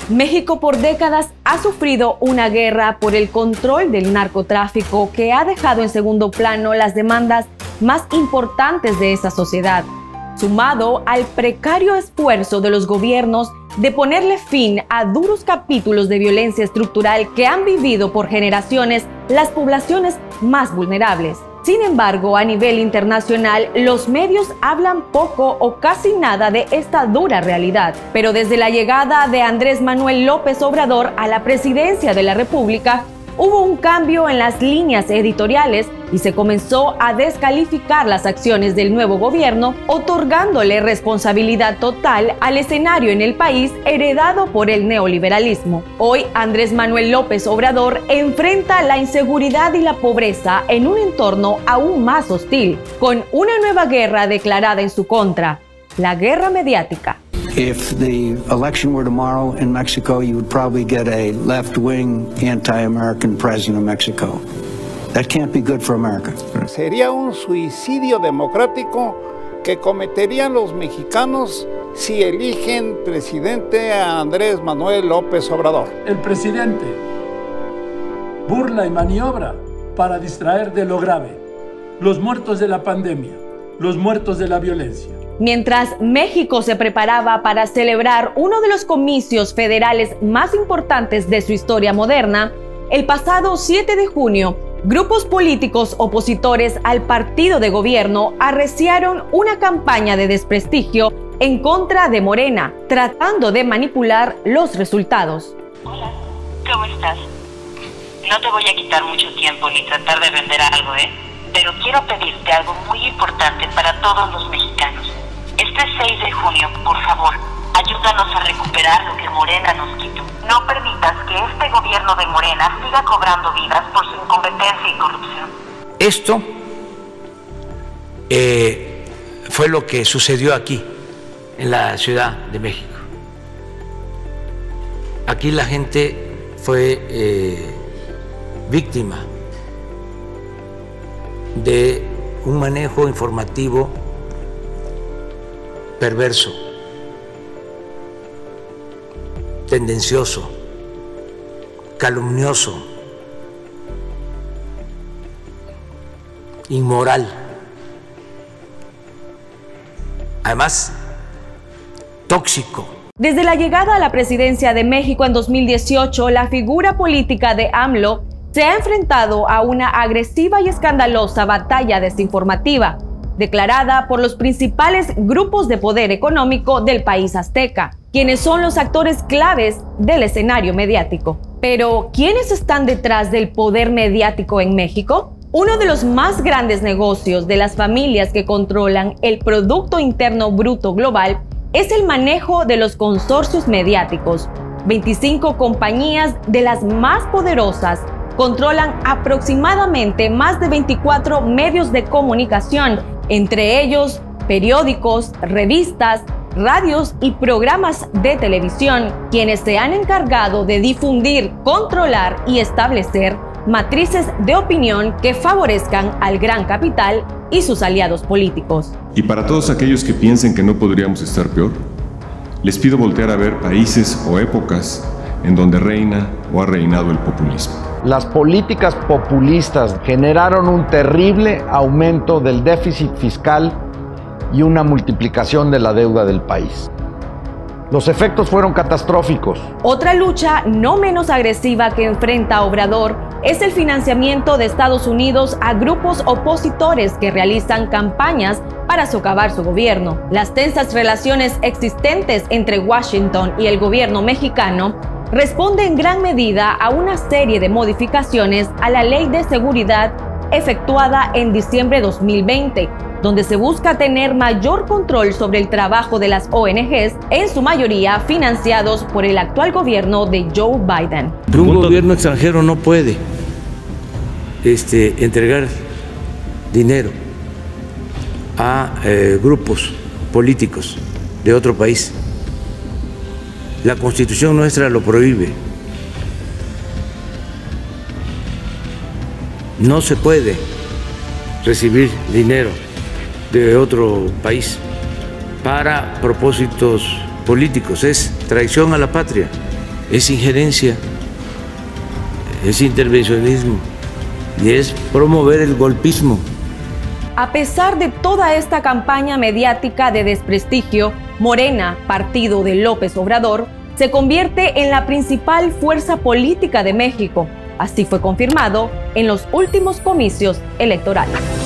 México por décadas ha sufrido una guerra por el control del narcotráfico que ha dejado en segundo plano las demandas más importantes de esa sociedad, sumado al precario esfuerzo de los gobiernos de ponerle fin a duros capítulos de violencia estructural que han vivido por generaciones las poblaciones más vulnerables. Sin embargo, a nivel internacional, los medios hablan poco o casi nada de esta dura realidad. Pero desde la llegada de Andrés Manuel López Obrador a la presidencia de la República, hubo un cambio en las líneas editoriales y se comenzó a descalificar las acciones del nuevo gobierno, otorgándole responsabilidad total al escenario en el país heredado por el neoliberalismo. Hoy, Andrés Manuel López Obrador enfrenta la inseguridad y la pobreza en un entorno aún más hostil, con una nueva guerra declarada en su contra, la guerra mediática. If the election were tomorrow in Mexico, you would probably get a left-wing, anti-American president of Mexico. That can't be good for America. Sería un suicidio democrático que cometerían los mexicanos si eligen presidente a Andrés Manuel López Obrador. El presidente burla y maniobra para distraer de lo grave: los muertos de la pandemia, los muertos de la violencia. Mientras México se preparaba para celebrar uno de los comicios federales más importantes de su historia moderna, el pasado 7 de junio, grupos políticos opositores al partido de gobierno arreciaron una campaña de desprestigio en contra de Morena, tratando de manipular los resultados. Hola, ¿cómo estás? No te voy a quitar mucho tiempo ni tratar de vender algo, pero quiero pedirte algo muy importante para todos los mexicanos. Este 6 de junio, por favor, ayúdanos a recuperar lo que Morena nos quitó. No permitas que este gobierno de Morena siga cobrando vidas por su incompetencia y corrupción. Esto fue lo que sucedió aquí, en la Ciudad de México. Aquí la gente fue víctima de un manejo informativo perverso, tendencioso, calumnioso, inmoral, además tóxico. Desde la llegada a la presidencia de México en 2018, la figura política de AMLO se ha enfrentado a una agresiva y escandalosa batalla desinformativa, declarada por los principales grupos de poder económico del país azteca, quienes son los actores claves del escenario mediático. Pero, ¿quiénes están detrás del poder mediático en México? Uno de los más grandes negocios de las familias que controlan el Producto Interno Bruto global es el manejo de los consorcios mediáticos. 25 compañías de las más poderosas controlan aproximadamente más de 24 medios de comunicación, entre ellos periódicos, revistas, radios y programas de televisión, quienes se han encargado de difundir, controlar y establecer matrices de opinión que favorezcan al gran capital y sus aliados políticos. Y para todos aquellos que piensen que no podríamos estar peor, les pido voltear a ver países o épocas en donde reina o ha reinado el populismo. Las políticas populistas generaron un terrible aumento del déficit fiscal y una multiplicación de la deuda del país. Los efectos fueron catastróficos. Otra lucha no menos agresiva que enfrenta Obrador es el financiamiento de Estados Unidos a grupos opositores que realizan campañas para socavar su gobierno. Las tensas relaciones existentes entre Washington y el gobierno mexicano responde en gran medida a una serie de modificaciones a la Ley de Seguridad efectuada en diciembre de 2020, donde se busca tener mayor control sobre el trabajo de las ONGs, en su mayoría financiados por el actual gobierno de Joe Biden. Un gobierno extranjero no puede entregar dinero a grupos políticos de otro país. La Constitución nuestra lo prohíbe. No se puede recibir dinero de otro país para propósitos políticos. Es traición a la patria. es injerencia, es intervencionismo y es promover el golpismo. A pesar de toda esta campaña mediática de desprestigio, Morena, partido de López Obrador, se convierte en la principal fuerza política de México. Así fue confirmado en los últimos comicios electorales.